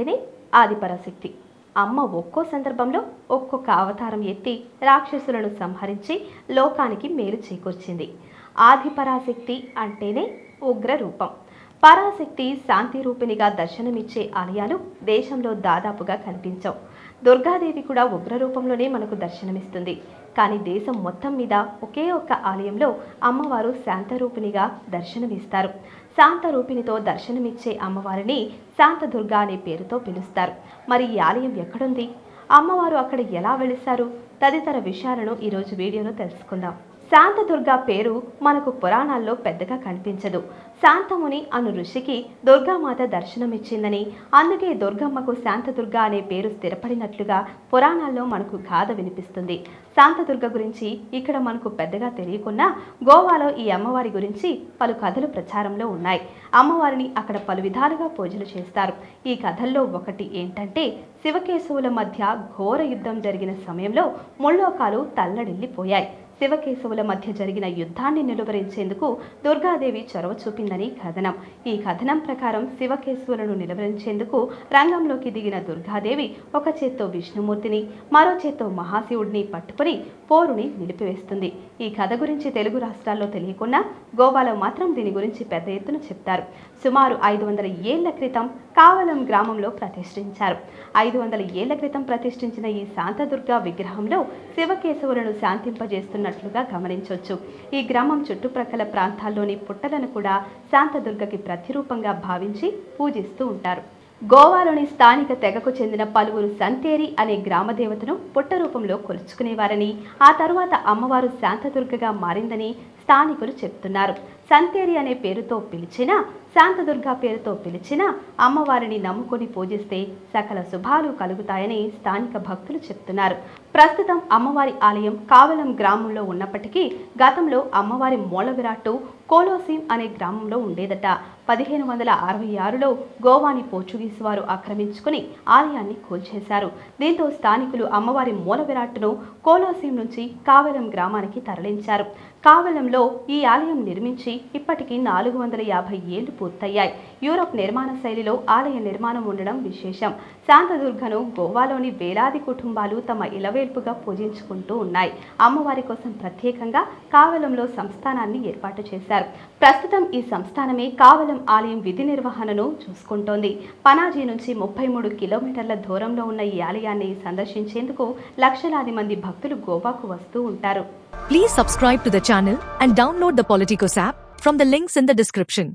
అంటేనే ఆదిపరాశక్తి. అమ్మ ఒక్కో సందర్భంలో ఒక్కొక్క అవతారం ఎత్తి రాక్షసులను సంహరించి లోకానికి మేలు చేకూర్చింది. ఆదిపరాశక్తి అంటేనే ఉగ్ర రూపం. పరాశక్తి శాంతి రూపిణిగా దర్శనమిచ్చే ఆలయాలు దేశంలో దాదాపుగా కనిపించవు. దుర్గాదేవి కూడా ఉగ్ర రూపంలోనే మనకు దర్శనమిస్తుంది. కానీ దేశం మొత్తం మీద ఒకే ఒక్క ఆలయంలో అమ్మవారు శాంతరూపిణిగా దర్శనమిస్తారు. శాంతరూపిణితో దర్శనమిచ్చే అమ్మవారిని శాంతదుర్గ అనే పేరుతో పిలుస్తారు. మరి ఈ ఆలయం ఎక్కడుంది, అమ్మవారు అక్కడ ఎలా వెలిశారు తదితర విషయాలను ఈరోజు వీడియోలో తెలుసుకుందాం. శాంతదుర్గ పేరు మనకు పురాణాల్లో పెద్దగా కనిపించదు. శాంతముని అను ఋషికి దుర్గామాత దర్శనమిచ్చిందని, అందుకే దుర్గమ్మకు శాంతదుర్గ అనే పేరు స్థిరపడినట్లుగా పురాణాల్లో మనకు గాథ వినిపిస్తుంది. శాంతదుర్గ గురించి ఇక్కడ మనకు పెద్దగా తెలియకున్నా గోవాలో ఈ అమ్మవారి గురించి పలు కథలు ప్రచారంలో ఉన్నాయి. అమ్మవారిని అక్కడ పలు విధాలుగా పూజలు చేస్తారు. ఈ కథల్లో ఒకటి ఏంటంటే, శివకేశవుల మధ్య ఘోర యుద్ధం జరిగిన సమయంలో ముల్లోకాలు తల్లడిల్లిపోయాయి. శివకేశవుల మధ్య జరిగిన యుద్ధాన్ని నిలువరించేందుకు దుర్గాదేవి చొరవ చూపిందని కథనం. ఈ కథనం ప్రకారం శివకేశవులను నిలువరించేందుకు రంగంలోకి దిగిన దుర్గాదేవి ఒక చేత్తో విష్ణుమూర్తిని, మరో చేత్తో మహాశివుడిని పట్టుకుని పోరుని నిలిపివేస్తుంది. ఈ కథ గురించి తెలుగు రాష్ట్రాల్లో తెలియకున్నా గోవాలో మాత్రం దీని గురించి పెద్ద ఎత్తున చెప్తారు. సుమారు 500 ఏళ్ల క్రితం కావలం గ్రామంలో ప్రతిష్ఠించారు. 500 ఏళ్ల క్రితం ప్రతిష్ఠించిన ఈ శాంతదుర్గ విగ్రహంలో శివకేశవులను శాంతింపజేస్తున్నట్లుగా గమనించవచ్చు. ఈ గ్రామం చుట్టుప్రక్కల ప్రాంతాల్లోని పుట్టలను కూడా శాంతదుర్గకి ప్రతిరూపంగా భావించి పూజిస్తూ ఉంటారు. గోవాలోని స్థానిక తెగకు చెందిన పలువురు సంతేరి అనే గ్రామదేవతను పుట్ట రూపంలో కొలుచుకునేవారని, ఆ తరువాత అమ్మవారు శాంతదుర్గగా మారిందని స్థానికులు చెప్తున్నారు. సంతేరి అనే పేరుతో పిలిచినా, శాంతదుర్గ పేరుతో పిలిచినా అమ్మవారిని నమ్ముకొని పూజిస్తే సకల శుభాలు కలుగుతాయని స్థానిక భక్తులు చెప్తున్నారు. ప్రస్తుతం అమ్మవారి ఆలయం కావలం గ్రామంలో ఉన్నప్పటికీ గతంలో అమ్మవారి మూల విరాట్టు కోలోసీం అనే గ్రామంలో ఉండేదట. 1566లో గోవాని పోర్చుగీసు వారు ఆక్రమించుకుని ఆలయాన్ని కూల్చేశారు. దీంతో స్థానికులు అమ్మవారి మూల విరాట్టును కోలోసీం నుంచి కావలం గ్రామానికి తరలించారు. కావలంలో ఈ ఆలయం నిర్మించి ఇప్పటికీ 450 ఏళ్లు పూర్తయ్యాయి. యూరప్ నిర్మాణ శైలిలో ఆలయ నిర్మాణం ఉండడం విశేషం. శాంతదుర్గను గోవాలోని వేలాది కుటుంబాలు తమ ఇలవేల్పుగా పూజించుకుంటూ ఉన్నాయి. అమ్మవారి కోసం ప్రత్యేకంగా కావలంలో సంస్థానాన్ని ఏర్పాటు చేశారు. ప్రస్తుతం ఈ సంస్థానమే కావలం ఆలయం విధి నిర్వహణను చూసుకుంటోంది. పనాజీ నుంచి 33 కిలోమీటర్ల దూరంలో ఉన్న ఈ ఆలయాన్ని సందర్శించేందుకు లక్షలాది మంది భక్తులు గోవాకు వస్తూ ఉంటారు. Please subscribe to the channel and download the Politicos app from the links in the description.